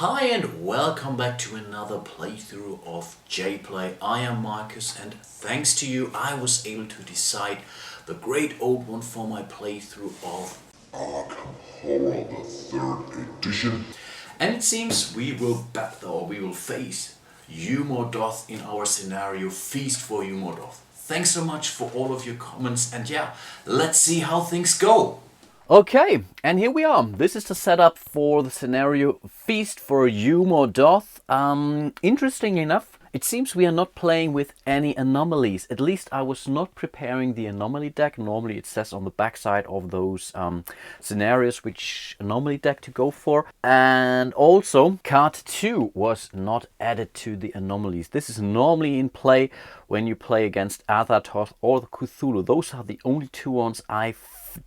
Hi and welcome back to another playthrough of jPlay. I am Marcus and thanks to you I was able to decide the great old one for my playthrough of Arkham Horror Third Edition. And it seems we will face Umordhoth in our scenario Feast for Umordhoth. Thanks so much for all of your comments and yeah, let's see how things go. Okay, and here we are. This is the setup for the scenario Feast for Umordhoth. Interesting enough, it seems we are not playing with any anomalies. At least I was not preparing the anomaly deck. Normally it says on the backside of those scenarios which anomaly deck to go for. And also, card 2 was not added to the anomalies. This is normally in play when you play against Azathoth or the Cthulhu. Those are the only two ones I've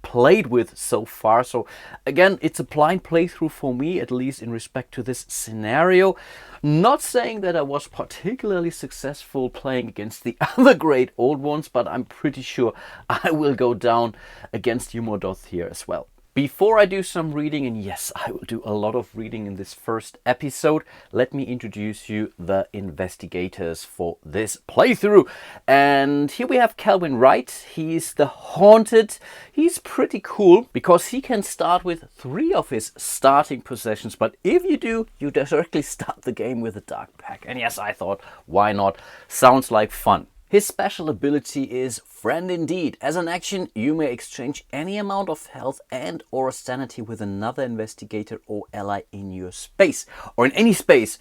played with so far. So again, it's a blind playthrough for me, at least in respect to this scenario. Not saying that I was particularly successful playing against the other great old ones, but I'm pretty sure I will go down against Umordhoth here as well. Before I do some reading, and yes, I will do a lot of reading in this first episode, let me introduce you the investigators for this playthrough. And here we have Calvin Wright. He's the Haunted. He's pretty cool because he can start with 3 of his starting possessions. But if you do, you directly start the game with a Dark Pack. And yes, I thought, why not? Sounds like fun. His special ability is Friend Indeed. As an action, you may exchange any amount of health and or sanity with another investigator or ally in your space, or in any space.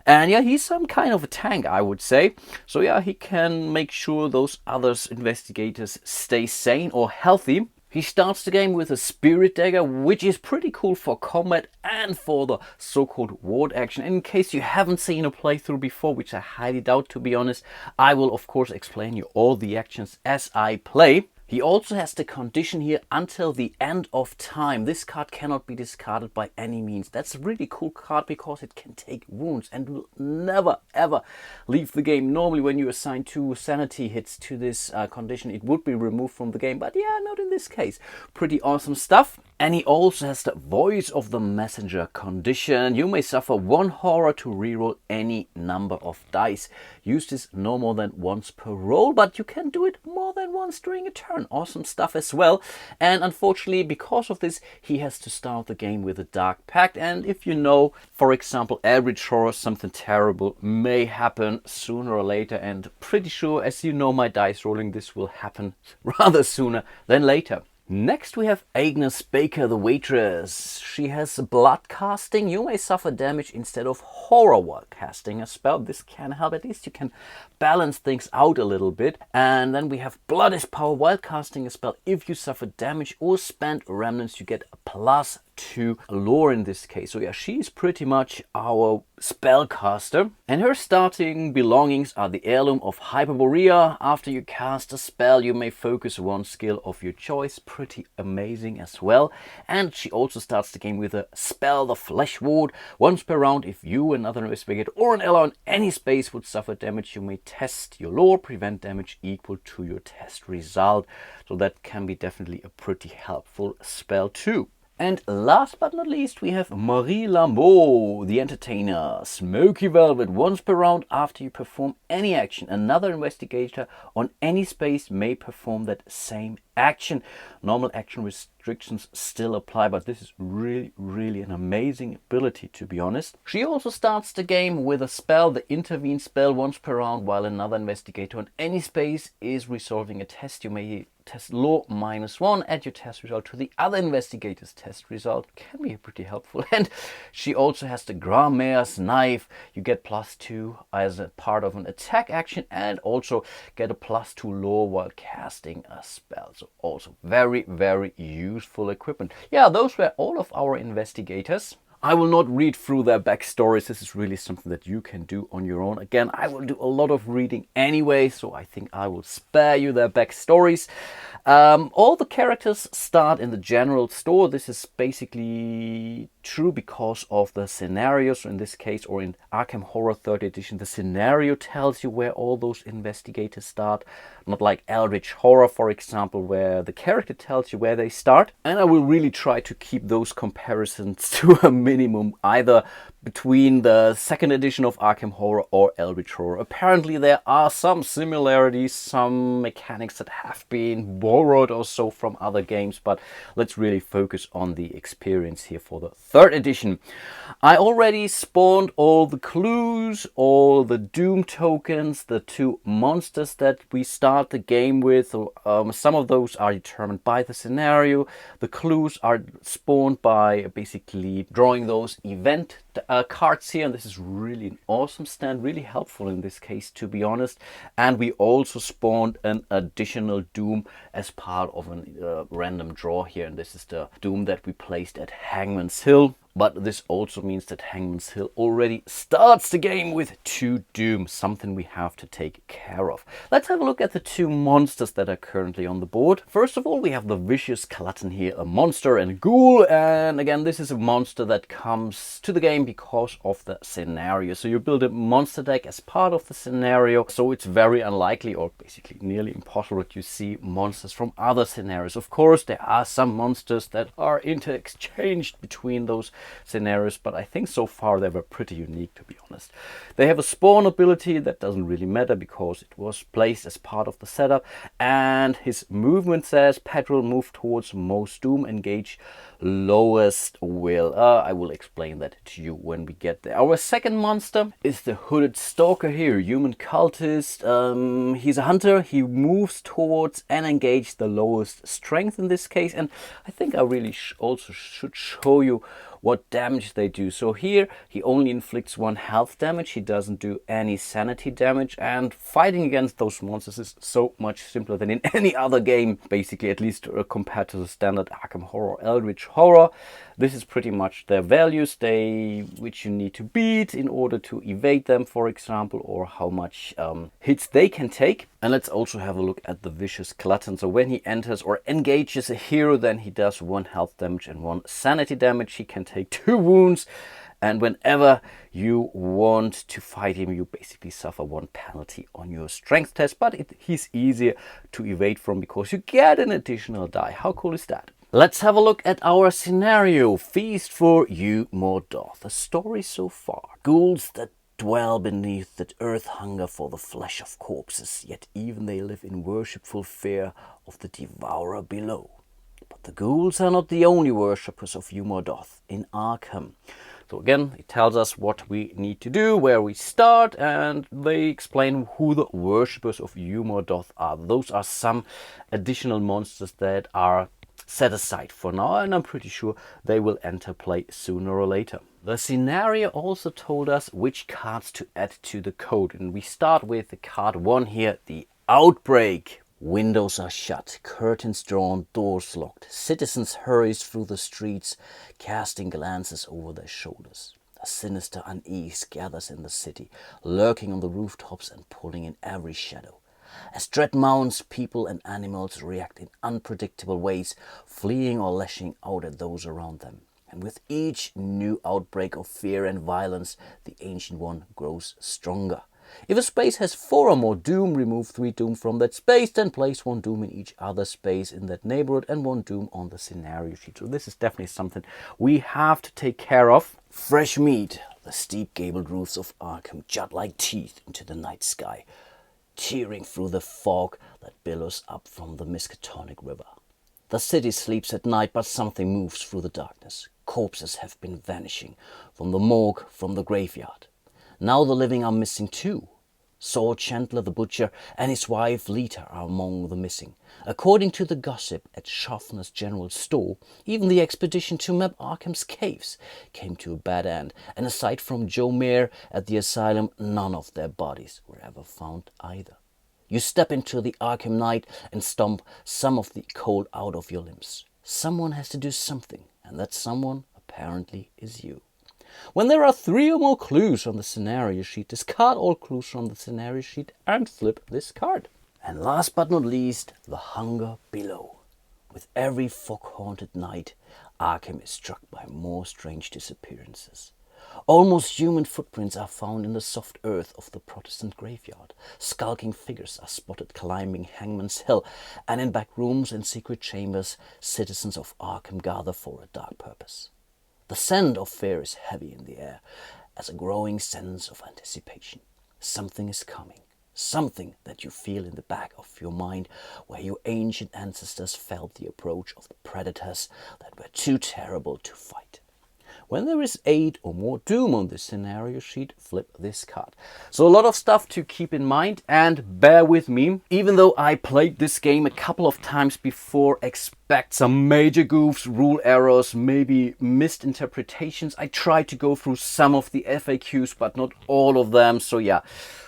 And yeah, he's some kind of a tank, I would say. So yeah, he can make sure those other investigators stay sane or healthy. He starts the game with a Spirit Dagger, which is pretty cool for combat and for the so-called ward action. And in case you haven't seen a playthrough before, which I highly doubt to be honest, I will of course explain you all the actions as I play. He also has the condition here until the end of time. This card cannot be discarded by any means. That's a really cool card because it can take wounds and will never ever leave the game. Normally when you assign 2 sanity hits to this condition, it would be removed from the game. But yeah, not in this case. Pretty awesome stuff. And he also has the Voice of the Messenger condition. You may suffer 1 horror to reroll any number of dice. Use this no more than once per roll, but you can do it more than once during a turn. Awesome stuff as well. And unfortunately, because of this, he has to start the game with a Dark Pact. And if you know, for example, average horror, something terrible may happen sooner or later. And pretty sure, as you know my dice rolling, this will happen rather sooner than later. Next we have Agnes Baker, the waitress. She has blood casting. You may suffer damage instead of horror while casting a spell. This can help. At least you can balance things out a little bit. And then we have Blood is Power. While casting a spell, if you suffer damage or spend remnants, you get a +2 lore in this case. So yeah, she's pretty much our spellcaster. And her starting belongings are the Heirloom of Hyperborea. After you cast a spell, you may focus 1 skill of your choice. Pretty amazing as well. And she also starts the game with a spell, the Flesh Ward. Once per round, if you, another investigator, or an ally in any space would suffer damage, you may test your lore, prevent damage equal to your test result. So that can be definitely a pretty helpful spell too. And last but not least, we have Marie Lambeau, the Entertainer. Smoky Velvet. Once per round after you perform any action, another investigator on any space may perform that same action. Normal action restrictions still apply, but this is really an amazing ability, to be honest. She also starts the game with a spell, the Intervene spell, once per round while another investigator on any space is resolving a test. You may test lore -1, add your test result to the other investigator's test result. Can be pretty helpful. And she also has the Grandmare's Knife. You get +2 as a part of an attack action and also get a +2 lore while casting a spell. So also very useful equipment. Yeah, those were all of our investigators. I will not read through their backstories. This is really something that you can do on your own. Again, I will do a lot of reading anyway, so I think I will spare you their backstories. All the characters start in the general store. This is basically true because of the scenarios in this case, or in Arkham Horror Third Edition, the scenario tells you where all those investigators start, not like Eldritch Horror, for example, where the character tells you where they start. And I will really try to keep those comparisons to a minimum, either between the second edition of Arkham Horror or Eldritch Horror. Apparently there are some similarities, some mechanics that have been borrowed or so from other games, but let's really focus on the experience here for the third edition. I already spawned all the clues, all the doom tokens, the 2 monsters that we start the game with. Some of those are determined by the scenario. The clues are spawned by basically drawing those event cards here, and this is really an awesome stand, really helpful in this case, to be honest. And we also spawned an additional doom as part of a random draw here, and this is the doom that we placed at Hangman's Hill. But this also means that Hangman's Hill already starts the game with 2 doom, something we have to take care of. Let's have a look at the 2 monsters that are currently on the board. First of all, we have the Vicious Glutton here, a monster and a ghoul. And again, this is a monster that comes to the game because of the scenario. So you build a monster deck as part of the scenario. So it's very unlikely, or basically nearly impossible, that you see monsters from other scenarios. Of course, there are some monsters that are interexchanged between those scenarios, but I think so far they were pretty unique, to be honest. They have a spawn ability that doesn't really matter because it was placed as part of the setup, and his movement says Petrol, move towards most doom, engage lowest will. I will explain that to you when we get there. Our second monster is the Hooded Stalker here, human cultist. He's a hunter. He moves towards and engage the lowest strength in this case, and I think I really also should show you what damage they do. So here he only inflicts 1 health damage, he doesn't do any sanity damage, and fighting against those monsters is so much simpler than in any other game, basically, at least compared to the standard Arkham Horror, Eldritch Horror. This is pretty much their values, which you need to beat in order to evade them, for example, or how much hits they can take. And let's also have a look at the Vicious Glutton. So when he enters or engages a hero, then he does 1 health damage and 1 sanity damage. He can take 2 wounds, and whenever you want to fight him, you basically suffer 1 penalty on your strength test, but he's easier to evade from because you get an additional die. How cool is that? Let's have a look at our scenario. Feast for Umordhoth. The story so far. Ghouls that dwell beneath that earth hunger for the flesh of corpses, yet even they live in worshipful fear of the devourer below. But the ghouls are not the only worshippers of Umordhoth in Arkham. So again, it tells us what we need to do, where we start, and they explain who the worshippers of Umordhoth are. Those are some additional monsters that are set aside for now, and I'm pretty sure they will enter play sooner or later. The scenario also told us which cards to add to the code, and we start with the card 1 here, the Outbreak. Windows are shut, curtains drawn, doors locked. Citizens hurries through the streets, casting glances over their shoulders. A sinister unease gathers in the city, lurking on the rooftops and pulling in every shadow. As dread mounts, people and animals react in unpredictable ways, fleeing or lashing out at those around them. And with each new outbreak of fear and violence, the Ancient One grows stronger. If a space has 4 or more doom, remove 3 doom from that space, then place 1 doom in each other space in that neighborhood and 1 doom on the scenario sheet. So this is definitely something we have to take care of. Fresh meat. The steep gabled roofs of Arkham jut like teeth into the night sky, tearing through the fog that billows up from the Miskatonic River. The city sleeps at night, but something moves through the darkness. Corpses have been vanishing from the morgue, from the graveyard. Now the living are missing too. Saul Chandler the butcher and his wife Lita are among the missing. According to the gossip at Schaffner's General Store, even the expedition to map Arkham's caves came to a bad end, and aside from Joe Mayer at the asylum, none of their bodies were ever found either. You step into the Arkham night and stomp some of the cold out of your limbs. Someone has to do something, and that someone apparently is you. When there are 3 or more clues on the scenario sheet, discard all clues from the scenario sheet and flip this card. And last but not least, the hunger below. With every fog-haunted night, Arkham is struck by more strange disappearances. Almost human footprints are found in the soft earth of the Protestant graveyard. Skulking figures are spotted climbing Hangman's Hill, and in back rooms and secret chambers, citizens of Arkham gather for a dark purpose. The scent of fear is heavy in the air, as a growing sense of anticipation. Something is coming. Something that you feel in the back of your mind, where your ancient ancestors felt the approach of the predators that were too terrible to fight. When there is 8 or more doom on this scenario sheet, flip this card. So a lot of stuff to keep in mind, and bear with me. Even though I played this game a couple of times before, expect some major goofs, rule errors, maybe missed interpretations. I tried to go through some of the FAQs, but not all of them, so yeah.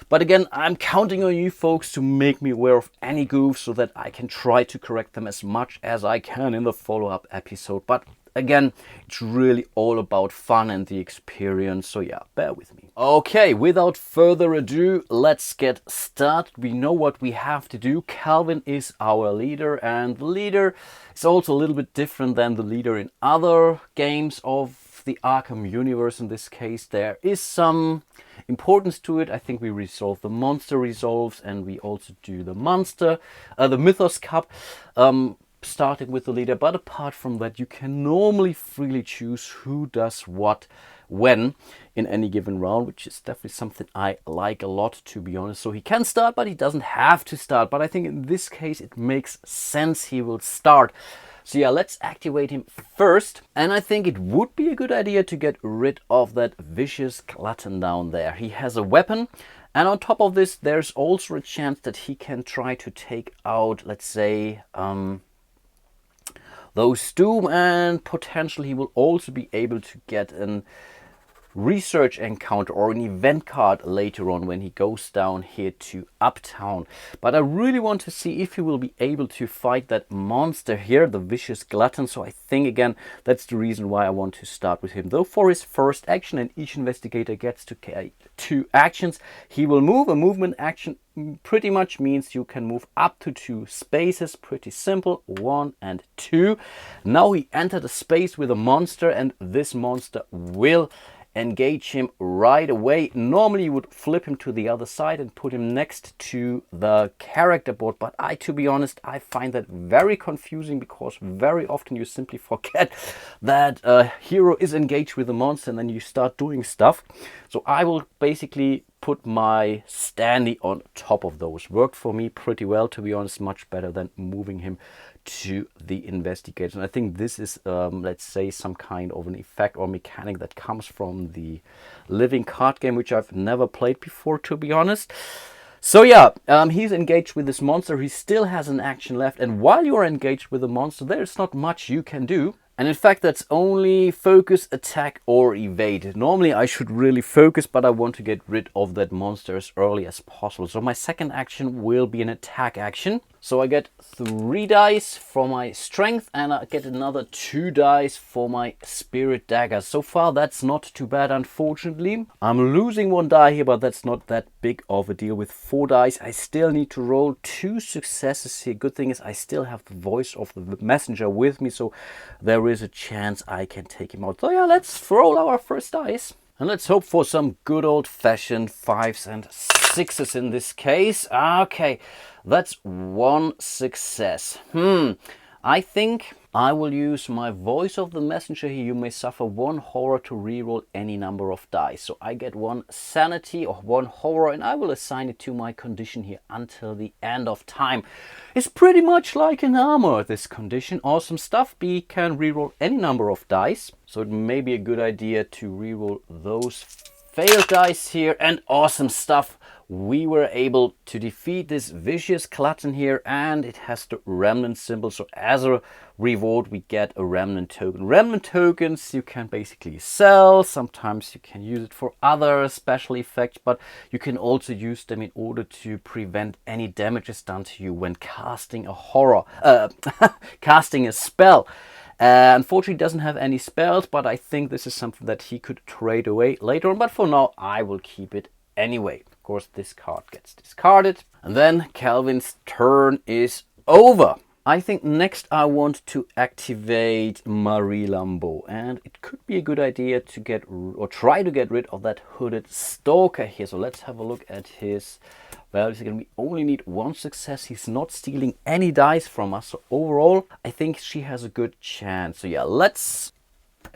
But again, I'm counting on you folks to make me aware of any goofs so that I can try to correct them as much as I can in the follow-up episode. But again, it's really all about fun and the experience, so yeah, bear with me. Okay, without further ado, let's get started. We know what we have to do. Calvin is our leader, and the leader is also a little bit different than the leader in other games of the Arkham universe. In this case, there is some importance to it. I think we resolve the monster resolves, and we also do the the Mythos Cup, starting with the leader. But apart from that, you can normally freely choose who does what when in any given round, which is definitely something I like a lot, to be honest. So he can start, but he doesn't have to start. But I think in this case it makes sense he will start. So yeah, let's activate him first. And I think it would be a good idea to get rid of that vicious glutton down there. He has a weapon. And on top of this, there's also a chance that he can try to take out, let's say, those doom. And potentially he will also be able to get an research encounter or an event card later on when he goes down here to Uptown. But I really want to see if he will be able to fight that monster here, the vicious glutton. So I think again that's the reason why I want to start with him. Though for his first action, and each investigator gets to 2 actions, he will move. A movement action pretty much means you can move up to 2 spaces. Pretty simple. 1 and 2. Now he entered a space with a monster, and this monster will engage him right away. Normally you would flip him to the other side and put him next to the character board, but to be honest, I find that very confusing, because very often you simply forget that a hero is engaged with a monster and then you start doing stuff. So I will basically put my standee on top of those. Worked for me pretty well, to be honest, much better than moving him to the investigator. And I think this is, let's say, some kind of an effect or mechanic that comes from the living card game, which I've never played before, to be honest. So yeah, he's engaged with this monster. He still has an action left, and while you are engaged with the monster, there's not much you can do. And in fact, that's only focus, attack, or evade. Normally I should really focus, but I want to get rid of that monster as early as possible. So my second action will be an attack action. So I get 3 dice for my strength, and I get another 2 dice for my spirit dagger. So far that's not too bad, unfortunately. I'm losing 1 die here, but that's not that big of a deal. With 4 dice, I still need to roll 2 successes here. Good thing is I still have the voice of the messenger with me, so there is a chance I can take him out. So yeah, let's roll our first dice. And let's hope for some good old-fashioned 5s and 6s in this case. Okay, that's 1 success. I think I will use my voice of the messenger here. You may suffer 1 horror to reroll any number of dice. So I get 1 sanity or 1 horror, and I will assign it to my condition here until the end of time. It's pretty much like an armor, this condition. Awesome stuff. B can reroll any number of dice. So it may be a good idea to reroll those failed dice here. And awesome stuff. We were able to defeat this vicious glutton here, and it has the remnant symbol. So as a reward, we get a remnant token. Remnant tokens you can basically sell. Sometimes you can use it for other special effects, but you can also use them in order to prevent any damages done to you when casting a casting a spell. Unfortunately, he doesn't have any spells, but I think this is something that he could trade away later on. But for now, I will keep it anyway. Of course, this card gets discarded. And then Calvin's turn is over. I think next I want to activate Marie Lambeau, and it could be a good idea to get or try to get rid of that hooded stalker here. So let's have a look at his values again. We only need one success. He's not stealing any dice from us. So overall, I think she has a good chance. So yeah, let's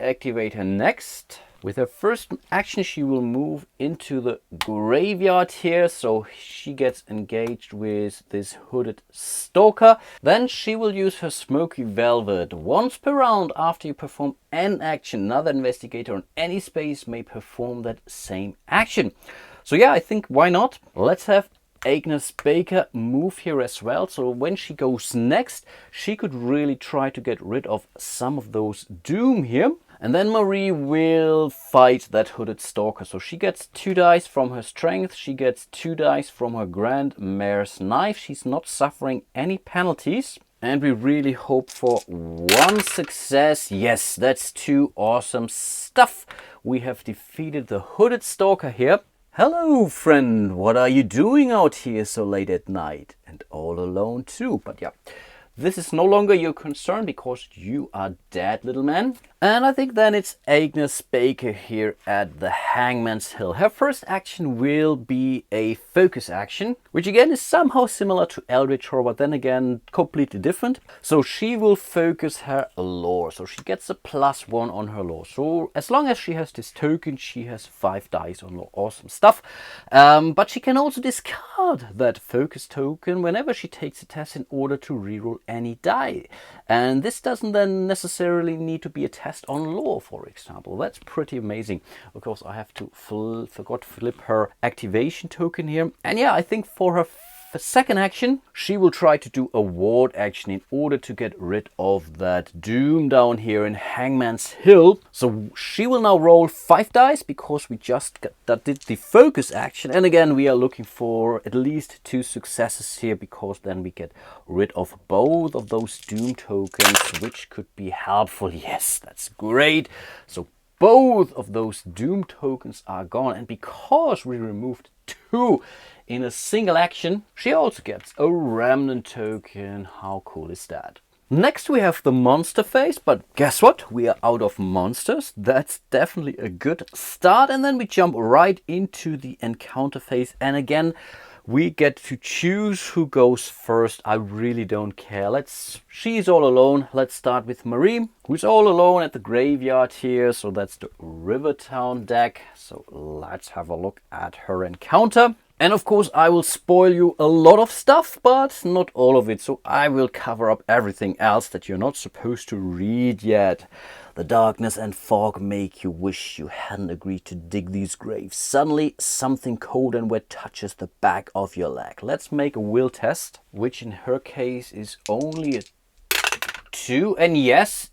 activate her next. With her first action, she will move into the graveyard here, so she gets engaged with this hooded stalker. Then she will use her smoky velvet. Once per round after you perform an action, another investigator on any space may perform that same action. So yeah, I think why not? Let's have Agnes Baker move here as well. So when she goes next, she could really try to get rid of some of those doom here. And then Marie will fight that hooded stalker. So she gets 2 dice from her strength. She gets 2 dice from her Grand Mare's knife. She's not suffering any penalties. And we really hope for 1 success. Yes, that's 2 awesome stuff. We have defeated the hooded stalker here. Hello, friend. What are you doing out here so late at night? And all alone too. But yeah, this is no longer your concern because you are dead, little man. And I think then it's Agnes Baker here at the Hangman's Hill. Her first action will be a focus action, which again is somehow similar to Eldritch Horror, but then again completely different. So she will focus her lore. So she gets a +1 on her lore. So as long as she has this token, she has 5 dice on lore. Awesome stuff. But she can also discard that focus token whenever she takes a test in order to reroll any die. And this doesn't then necessarily need to be a test on lore, for example. That's pretty amazing. Of course, I have to forgot to flip her activation token here. And yeah, I think for her second action, she will try to do a ward action in order to get rid of that doom down here in Hangman's Hill. So she will now roll 5 dice because we just did the focus action. And again, we are looking for at least 2 successes here because then we get rid of both of those doom tokens, which could be helpful. Yes, that's great. So both of those doom tokens are gone. And because we removed 2 in a single action, she also gets a remnant token. How cool is that? Next we have the monster phase, but guess what? We are out of monsters. That's definitely a good start. And then we jump right into the encounter phase. And again, we get to choose who goes first. I really don't care. She's all alone. Let's start with Marie, who's all alone at the graveyard here. So that's the Rivertown deck. So let's have a look at her encounter. And of course, I will spoil you a lot of stuff, but not all of it. So I will cover up everything else that you're not supposed to read yet. The darkness and fog make you wish you hadn't agreed to dig these graves. Suddenly, something cold and wet touches the back of your leg. Let's make a will test, which in her case is only a 2. And yes,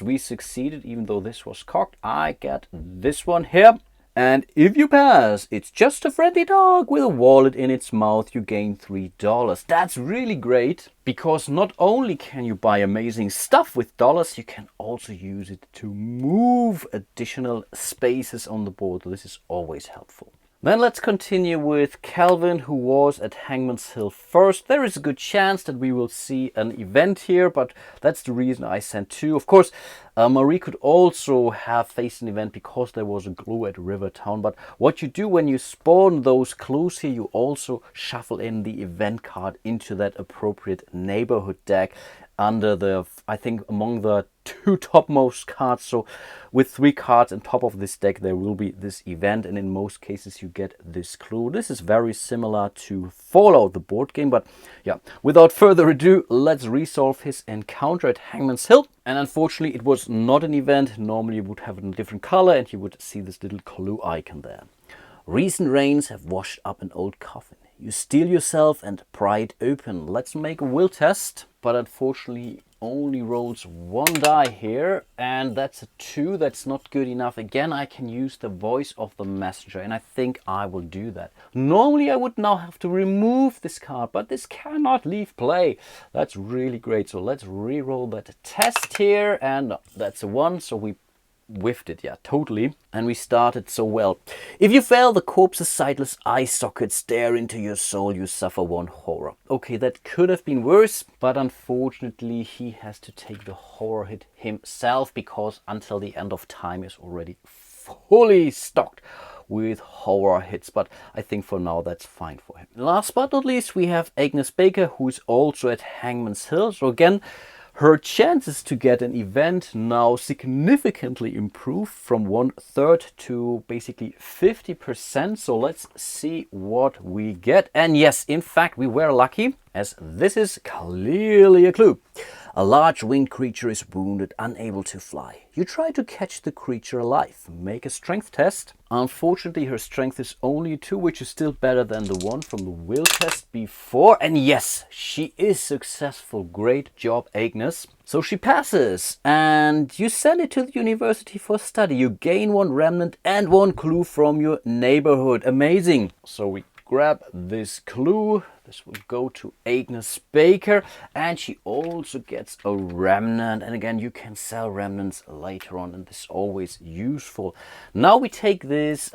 we succeeded, even though this was cocked. I get this one here. And if you pass, it's just a friendly dog with a wallet in its mouth. You gain $3. That's really great because not only can you buy amazing stuff with dollars, you can also use it to move additional spaces on the board. This is always helpful. Then let's continue with Calvin, who was at Hangman's Hill first. There is a good chance that we will see an event here, but that's the reason I sent 2. Of course, Marie could also have faced an event because there was a clue at Rivertown. But what you do when you spawn those clues here, you also shuffle in the event card into that appropriate neighborhood deck under the, I think, among the 2 topmost cards. So with 3 cards on top of this deck, there will be this event, and in most cases you get this clue. This is very similar to Fallout, the board game, but yeah, without further ado, let's resolve his encounter at Hangman's Hill. And unfortunately, it was not an event. Normally you would have it in a different color and you would see this little clue icon there. Recent rains have washed up an old coffin. You steel yourself and pry it open. Let's make a will test, but unfortunately only rolls 1 die here, and that's a 2. That's not good enough. Again, I can use the voice of the messenger, and I think I will do that. Normally I would now have to remove this card, but this cannot leave play. That's really great. So let's re-roll that test here, and that's a 1. So we whiffed it, yeah, totally. And we started so well. If you fail, the corpse's sightless eye sockets stare into your soul. You suffer 1 horror. Okay, that could have been worse, but unfortunately he has to take the horror hit himself, because until the end of time is already fully stocked with horror hits, but I think for now that's fine for him. Last but not least, we have Agnes Baker, who is also at Hangman's Hill. So again, her chances to get an event now significantly improved from 1/3 to basically 50%. So let's see what we get. And yes, in fact, we were lucky, as this is clearly a clue. A large winged creature is wounded, unable to fly. You try to catch the creature alive. Make a strength test. Unfortunately, her strength is only a 2, which is still better than the 1 from the will test before. And yes, she is successful. Great job, Agnes. So she passes, and you send it to the university for study. You gain 1 remnant and 1 clue from your neighborhood. Amazing. So we grab this clue. This will go to Agnes Baker, and she also gets a remnant. And again, you can sell remnants later on, and this is always useful. Now we take this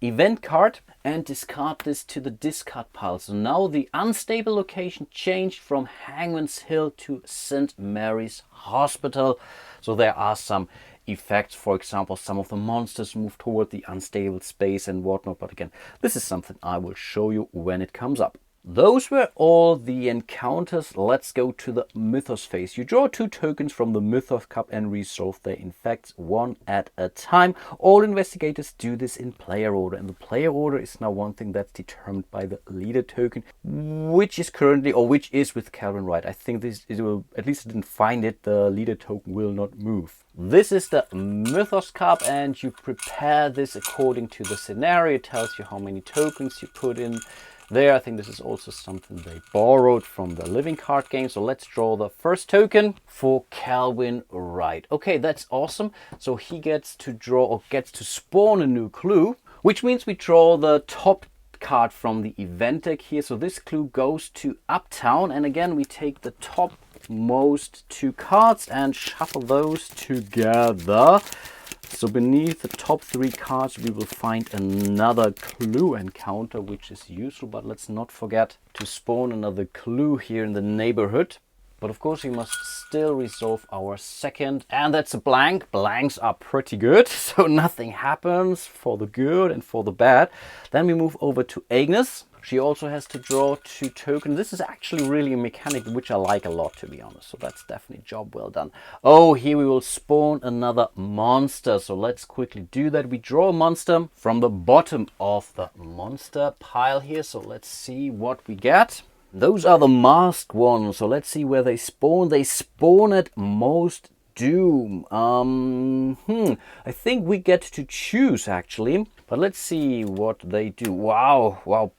event card and discard this to the discard pile. So now the unstable location changed from Hangman's Hill to St. Mary's Hospital. So there are some effects. For example, some of the monsters move toward the unstable space and whatnot. But again, this is something I will show you when it comes up. Those were all the encounters. Let's go to the Mythos phase. You draw 2 tokens from the Mythos Cup and resolve their effects 1 at a time. All investigators do this in player order, and the player order is now one thing that's determined by the leader token, which is currently, or which is with Calvin Wright. I think this it will, at least I didn't find it, the leader token will not move. This is the Mythos Cup, and you prepare this according to the scenario. It tells you how many tokens you put in there. I think this is also something they borrowed from the living card game. So let's draw the first token for Calvin Wright. Okay, that's awesome. So he gets to draw, or gets to spawn, a new clue, which means we draw the top card from the event deck here. So this clue goes to Uptown, and again we take the top most 2 cards and shuffle those together. So beneath the top 3 cards we will find another clue encounter, which is useful, but let's not forget to spawn another clue here in the neighborhood. But of course we must still resolve our second, and that's a blank. Blanks are pretty good, so nothing happens for the good and for the bad. Then we move over to Agnes. She also has to draw 2 tokens. This is actually really a mechanic which I like a lot, to be honest. So that's definitely job well done. Oh, here we will spawn another monster. So let's quickly do that. We draw a monster from the bottom of the monster pile here. So let's see what we get. Those are the masked ones. So let's see where they spawn. They spawn at Most Doom. I think we get to choose actually. But let's see what they do. Wow.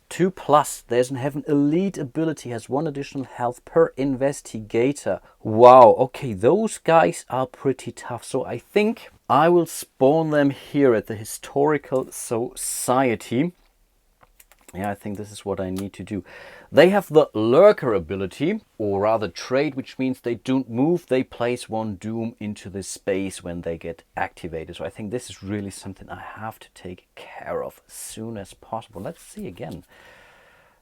2+. There's have an elite ability, has 1 additional health per investigator. Wow, okay, those guys are pretty tough. So I think I will spawn them here at the Historical Society. Yeah, I think this is what I need to do. They have the lurker ability, or rather trait, which means they don't move. They place 1 doom into this space when they get activated. So I think this is really something I have to take care of as soon as possible. Let's see again.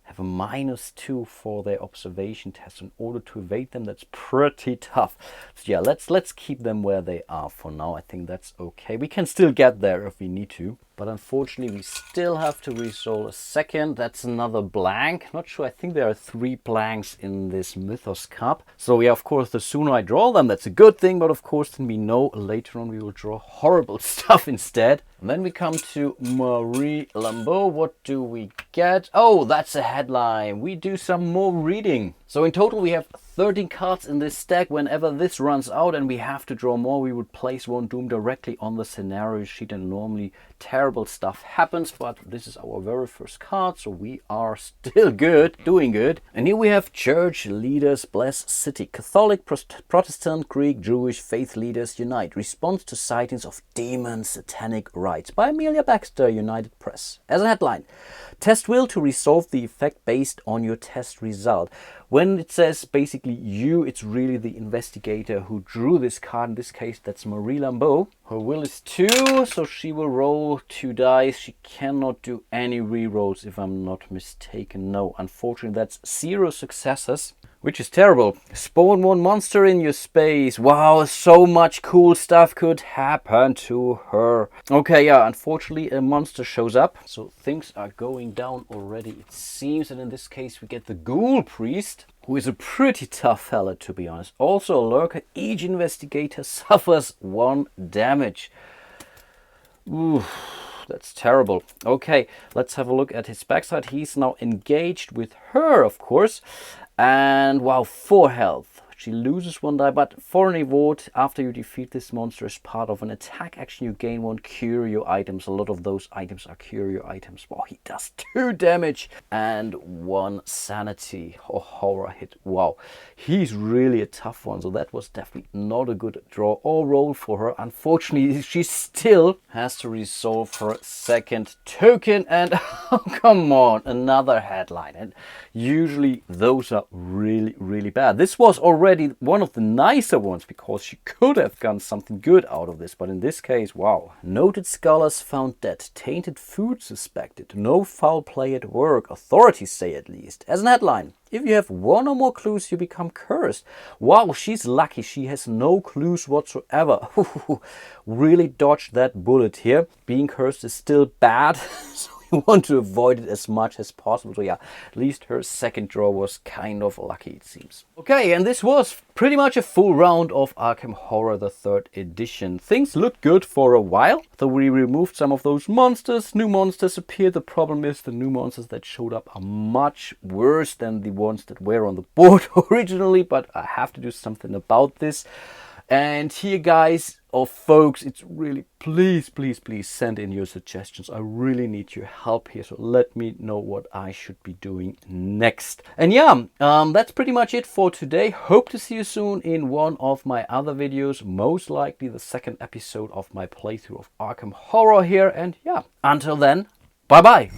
Have a -2 for their observation test in order to evade them. That's pretty tough. So yeah, let's keep them where they are for now. I think that's okay. We can still get there if we need to. But unfortunately, we still have to resolve a second. That's another blank. Not sure. I think there are 3 blanks in this Mythos Cup. So yeah, of course, the sooner I draw them, that's a good thing. But of course, then we know later on we will draw horrible stuff instead. And then we come to Marie Lambeau. What do we get? Oh, that's a headline. We do some more reading. So in total, we have 13 cards in this stack. Whenever this runs out and we have to draw more, we would place 1 doom directly on the scenario sheet, and normally terrible stuff happens, but this is our very first card, so we are still good, doing good. And here we have Church Leaders Bless City. Catholic, Protestant, Greek, Jewish faith leaders unite. Response to sightings of demons, satanic Rights by Amelia Baxter, United Press. As a headline, test will to resolve the effect based on your test result. When it says basically you, it's really the investigator who drew this card. In this case, that's Marie Lambeau. Her will is 2, so she will roll 2 dice. She cannot do any re-rolls if I'm not mistaken. No, unfortunately, that's 0 successes, which is terrible. Spawn 1 monster in your space. Wow, so much cool stuff could happen to her. Okay, yeah, unfortunately a monster shows up, so things are going down already, it seems. And in this case we get the Ghoul Priest, who is a pretty tough fella, to be honest. Also a lurker. Each investigator suffers 1 damage. Ooh, that's terrible. Okay, let's have a look at his backside. He's now engaged with her, of course. And wow, 4 health. She loses 1 die, but for an award, after you defeat this monster as part of an attack action, you gain 1 curio items. A lot of those items are curio items. Wow, he does 2 damage and 1 sanity. Oh, horror hit. Wow, he's really a tough one. So that was definitely not a good draw or roll for her. Unfortunately, she still has to resolve her second token. And oh, come on, another headline. And usually those are really, really bad. This was already one of the nicer ones because she could have gotten something good out of this, but in this case, wow. Noted scholars found dead, tainted food suspected, no foul play at work, authorities say at least. As an headline, if you have 1 or more clues, you become cursed. Wow, she's lucky. She has no clues whatsoever. Really dodged that bullet here. Being cursed is still bad, so you want to avoid it as much as possible. So yeah, at least her second draw was kind of lucky, it seems. Okay, and this was pretty much a full round of Arkham Horror the Third Edition. Things looked good for a while. So we removed some of those monsters. New monsters appeared. The problem is the new monsters that showed up are much worse than the ones that were on the board originally, but I have to do something about this. And here, guys or folks, it's really, please send in your suggestions. I really need your help here, so let me know what I should be doing next. And yeah, that's pretty much it for today. Hope to see you soon in one of my other videos, most likely the second episode of my playthrough of Arkham Horror here. And yeah, until then, bye bye.